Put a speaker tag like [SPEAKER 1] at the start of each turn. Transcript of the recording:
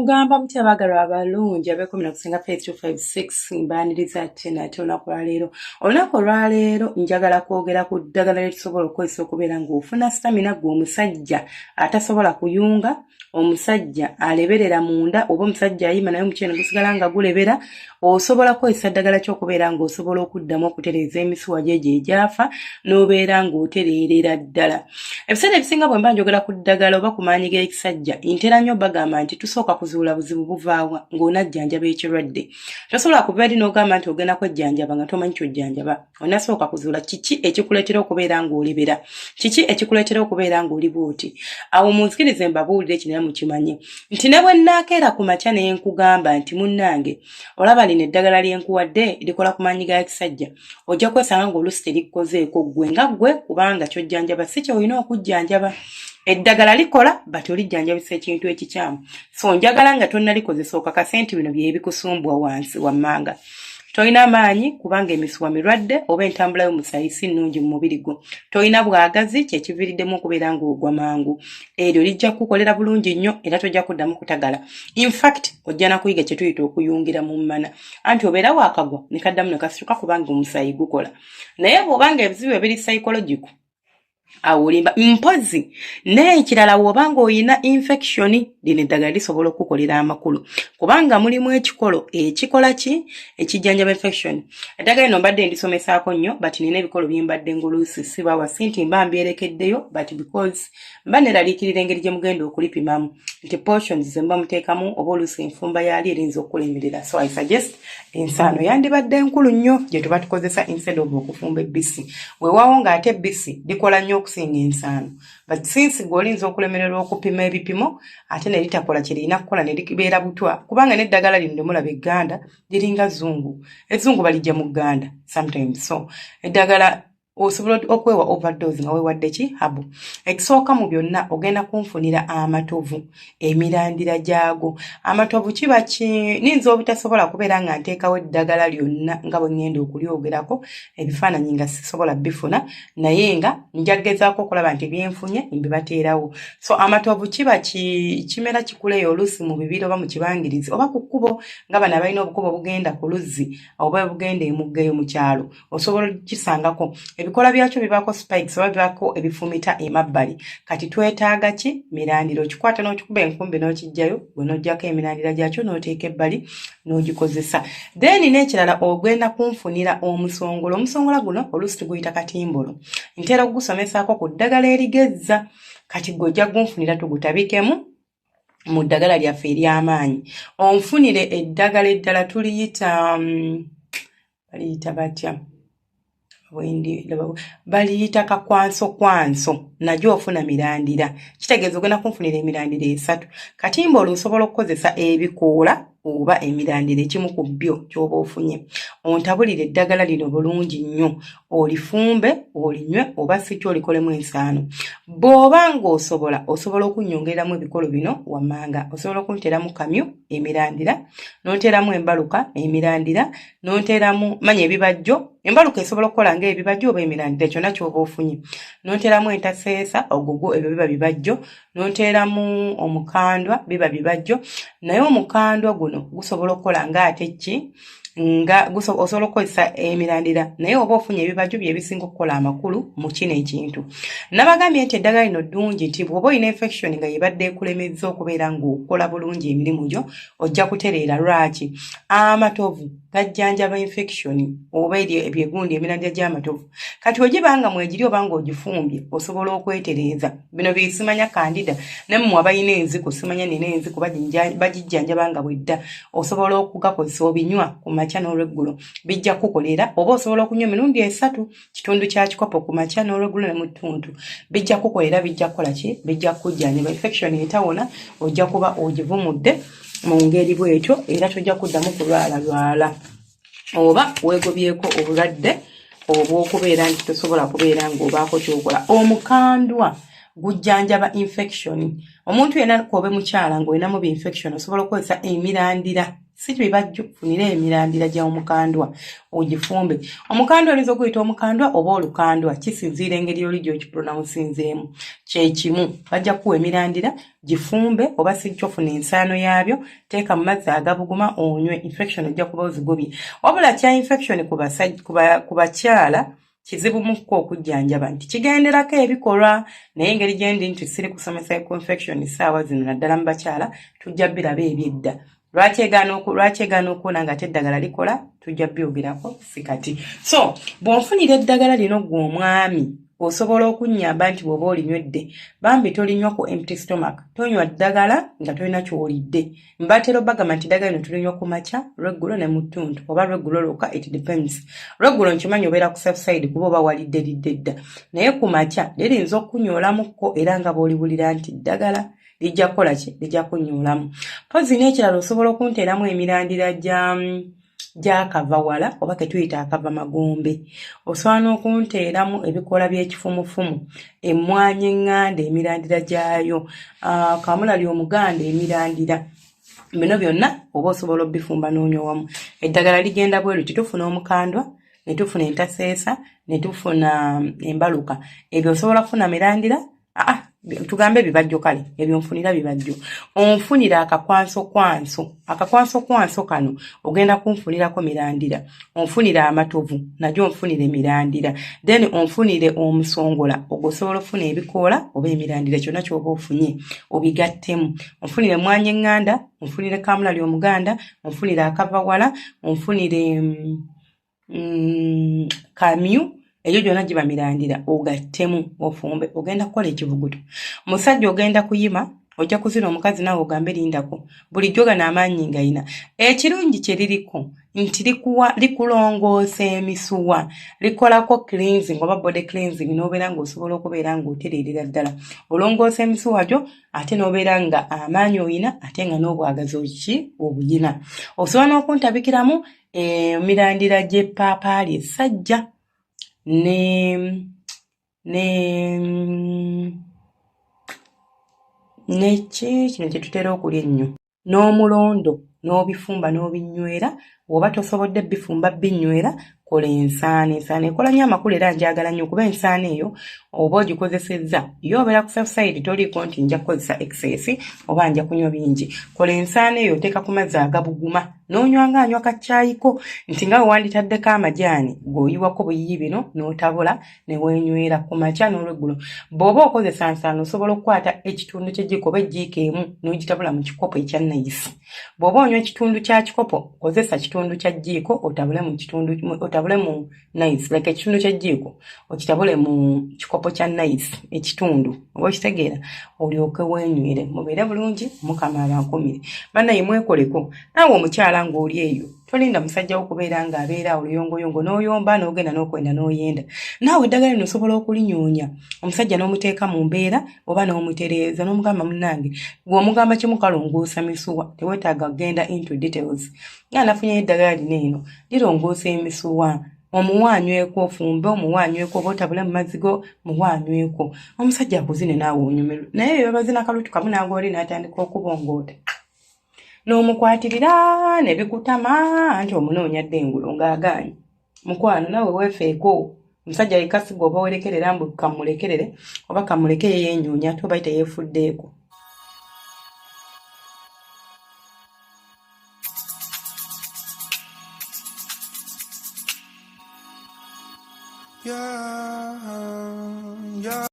[SPEAKER 1] Mugamba mutya bagalwa abalungi abekumi na kusinga page 256 mbaniriza ate nate olunaku lwaleero. Olunaku lwaleero njagala kwogera ku ddagala lyetusobola okukozesa okubeera ng'ofuna stamina gwe omusajja atasobola kuyunga, omusajja aleberera munda oba omusajja ayima naye omukyene gusigala nga gulebera, osobola kukozesa ddagala ky'okubeera ng'osobola okuddamu okutereeza emisuwa gye egyafa n'obeera ng'otereerera ddala. Ebiseera ebisinga bwe mba njogera ku ddagala oba ku maanyi g'ekisajja ntera nnyo bagamba nti tusooka kuzuula buzibu buvaawa ng'onajjanjaba ekirwadde. Tosobola kuva eri n'ogamba nti ogenda kwejjanjaba nga tomanyi ky'ojjanjaba. Onasooka kuzuula kiki ekikuleetera okubeera ng'olebera, kiki ekikuleetera okubeera ng'oli bw'oti. Awo munzikirize mbabuulire kino era mukimanye nti ne bwe nnaakeera ku makya ne nkugamba nti munnange olaba lino eddagala lye nkuwadde likola ku maanyi ga kisajja, ojja kwesanga ng'oluusi terikkozeeko ggwe nga ggwe kubanga ky'ojjanjaba si ky'olina okujjanjaba. Eddagala likola bati olijjanjabisa ekintu ekikyamu. So njagala nga tonnalikozesa okakase nti bino bye bikusumbwa wansi wammanga. Toyina maanyi kubanga emisuwa mirwadde oba entambula y'omusaayi si nnungi mu mubiri gwo. Toyina bwagazi kyekiviiriddemu okubeera ng'ogwa mangu. Eryo lijja kukolera bulungi nnyo era tojja kuddamu kutagala. In fact ojja na kuyiga kye tuyita okuyungira mu mmana. Anti obeera waakagwa ne kaddamu ne kasituka kubanga omusaayi gukola. Naye bw'obanga ebizibu ebiri psychological awulimba mpozi n'ekirala wobanga oyina infection lino eddagala lisobola okukolera amakulu kubanga mulimu ekikolo ekikola ki ekijjanjaba infection. Eddagala lino mbadde ndisomesaako nnyo but nina ebikolo bye mbadde ng'oluusi sibawa sinti mba mbyerekeddeyo but because mba neraliikirira engeri gye mugenda okulipimamu nti portions ze mba muteekamu oba oluusi enfumba yaali erinza okulemerera. So I suggest ensaano yandibadde nkulu nnyo gye tuba tukozesa instead of okufumba ebbisi. Weewaawo ng'ate ebbisi likola nnyo okusinga ensaano. But since gwolinza okulemererwa okupima ebipimo ate ne litakola kye lirina kukola ne libeera butwa kubanga n'eddagala lino mulaba egganda liringa zzungu. Ezzungu balijja mu gganda sometimes. So eddagala osobola okwewa overdose nga weewadde ki habu. Ekisooka mu byonna ogenda kunfunira amatovu emirandira gyago. Amatovu kiba ninza obutasobola kubeera nga nteekawo eddagala lyonna nga bwe ngenda okulyogerako ebifaananyi nga sisobola bifuna naye nga njagezaako okulaba nti byenfunye mbibateerawo. So amatovu kiba kimera kikuleyo oluusi mu bibiro oba mu kibangirizi oba ku kkubo nga bano abalina obukubo bugenda ku luzzi oba bugenda emuggeyo mu kyalo osobola kisangako. Ebikola byakyo bibaako spikes oba bibaako ebifumita emabbali. Kati twetaaga ki? Mirandiro. Okikwata n'okikuba enkumbi n'okijjayo gwe n'oggyako emirandira gyakyo n'oteeka ebbali n'ogikozesa. Then n'ekirala ogenda kunfunira omusongola. Omusongola guno oluusi tuguyita katimbolo. Ntera okugusomesaako ku ddagala erigezza. Kati gwe ojja gunfunira tugutabikemu mu ddagala lyaffe ery'amaanyi. Onfunire eddagala eddala tuliyita baliyita batya? Baliyita kakwanso najyo ofuna mirandira. Kitegeeza ogenda kunfunira emirandira 3. Katimbolo osobola okukozesa ebikoola oba emirandira ekimu ku byo ky'oba ofunye. Ontabulire eddagala lino bulungi nnyo olifumbe olinywe oba si kyo olikolemu ensaano. Bw'oba ng'osobola okunnyongeramu ebikolo bino wammanga. Osobola okunteramu kamyu emirandira, n'onteramu embaluka emirandira, n'onteramu manya ebibajjo. Embaluka esobola okukola ng'ebibajjo oba emirandira kyonna ky'oba ofunye. N'onteramu entaseesa ogwo ebyo biba bibajjo, n'onteramu omukandwa biba bibajjo. Naye omukandwa guno gusobola okukola ng'ate ki nga osobola okukozesa emirandira naye oba ofunye ebibajjo bye bisinga okukola amakulu mu kino ekintu. Nabagambye nti eddagala lino ddungi nti bw'oba olina infection nga yebadde ekulemezza okubeera ng'okola bulungi emirimu gyo ojja kutereera. Lwaki? Amatovu gajjanjaba infection oba ebyegundi emirandira gy'amatovu. Kati ogibanga mwegiri oba ng'ogifumbye osobola okwetereeza. Bino bisimanya kandida nammwe abalina enziku simanya nina enziku bagijjanjaba nga bwedda osobola okugakozesa obinywa ku makya n'olweggulo bijja kukolera oba osobola okunywa emirundi 3 kitundu kya kikopo ku makya n'olweggulo ne mu ttuntu bijja kukolera bijja kukola ki bijja kujjanjaba infection etawona ojja kuba ogivumudde mu ngeri bwetyo era tojja kuddamu kulwala oba weegobyeko obulwadde obw'okubeera nti tosobola kubeera ng'obaako kyokola. Omukandwa gujjanjaba infection. Omuntu yenna kobe mukyala ng'olinamu bi infection osobola okukozesa emirandira si bibajjo funira emirandira gya omukandwa ogifumbe. Omukandwa oyinza okuyita omukandwa oba olukandwa kisinziira engeri oli gy'okiprononsinzeemu. Kye kimu bajja kuwa emirandira gifumbe oba sijja ofuna ensaano yaabyo, teeka mu mazzi agabuguma onywe, infection ojja kuba ozigobye. Wabula kya infection ku bakyala kizibu mukko okujjanjaba nti kigenderako ebikolwa, naye engeri gye ndi nti siri kusomesa ku infection ssaawa zino naddala mu bakyala tujja biraba ebyedda. Lwaki egaana okuwona ng'ate eddagala likola tujja byogerako si kati. So bw'onfunira eddagala lino ggwe omwami osobola okunnyamba nti bw'oba olinywedde bambi tolinywa ku empty stomach, tonywa ddagala nga tolina ky'olidde. Mbatera obbagamba nti ddagala lino tulinywa ku makya, lweggulo ne mu ttuntu oba lweggulo lwokka, it depends. Lweggulo nkimanyi obeera ku safe side kuba oba walidde lidde dda, naye ku makya lirinza okunyoolamuko era nga bw'oliwulira nti ddagala lijja kukola ki, lijja kunyoolamu. Pozi n'ekirala osobola okunteeramu emirandira gy'akavawala oba ke tuyita akava magombe. Osobola n'okunteeramu ebikola by'ekifumufumu, emmwanyi eŋŋanda emirandira gyayo, kamulali omuganda emirandira. Bino byonna oba osobola obifumba n'onywamu. Eddagala ligenda bwe luti, tufuna omukandwa, ne tufuna entaseesa, ne tufuna embaluka. Ebyo osobola kufuna mirandira? Tugambe bibajjo kale, ebyo nfunira bibajjo. Onfunira akakwanso kano ogenda kunfunirako mirandira. Onfunira amatovu, nagyo onfunira emirandira. Then onfunire omusongola, ogosobola ofuna ebikoola oba emirandira, kyonna ky'oba ofunye obigattemu. Onfunire emmwanyi eŋŋanda, onfunire kamulali omuganda, onfunire akavawala, onfunire kamyu. Eyo gyonna giba mirandira, ogattemu ofumbe, ogenda kukola ekivuguto. Musajja ogenda kuyima, ojja kuzina omukazi naawe ogambe lindako. Bulijjo gano amaanyi ngayina. Ekirungi kye liriko nti likulongoosa emisuwa, likolako cleansing oba body cleansing, n'obeera ng'osobola okubeera ng'otereerera ddala. Olongoosa emisuwa gyo ate n'obeera nga amaanyi oyina ate nga n'obwagazi obuyina. Osobola n'okuntabikiramu emirandira gy'eppaapaali essajja kino kye tutera okulya ennyo, n'omulondo n'obifumba n'obinywera. Oba tosobodde bifumba binywera, kola ensaano. Ensaano ekola nnyo amakulu era njagala nnyo kuba ensaano eyo oba ogikozesezza yo obeera ku safe side, toliiko nti nja kukozesa excess oba nja kunywa bingi. Kola ensaano eyo oteeka ku mazzi agabuguma n'onywa ng'anywa kacaayiko, nti nga wewanditaddeko amajaani g'oyiwako buyiyi bino n'otabula ne weenywera ku makya n'olweggulo. Bw'oba okozesa nsaano osobola okukwata ekitundu ky'ejjiiko oba ejjiiko emu n'ogitabula mu kikopo ekya nayisi. Bw'oba onywa ekitundu kya kikopo, kozesa kitundu kya jjiiko otabule mu nayisi, like ekitundu ky'ejjiiko okitabule mu kikopo kya nayisi ekitundu, oba okitegeera, olyoke weenywere. Mubeere bulungi, Mukama abankumire. Bannaye mwekoleko. Naawe omukyala ng'oli eyo, tolinda musajja wo kubeera ng'abeera oluyongoyongo n'oyomba n'ogenda n'okwenda n'oyenda. Naawe eddagala lino osobola okulinyoonya, omusajja n'omuteeka mu mbeera oba n'omutereeza n'omugamba munnange gwe omugamba kimu kalongoosa misuwa, teweetaaga kugenda into details. Nga nafunye eddagala lino eno lirongoosa emisuwa. Omuwaanyweko, ofumbe omuwaanyweko, oba otabule mu mazzi go muwaanyweko. Omusajja akuzine naawe onyumirwe. Naye bye bazina kalutu kamu n'agwoli n'atandika okubongoota, n'omukwatirira ne bikutama anti omunoonya ddengulu ng'agaanye. Mukwano naawe weefeeko. Omusajja yekasiga oba werekerera mbu kamulekerere oba kamuleke yeenyoonya ate oba teyeefuddeeko.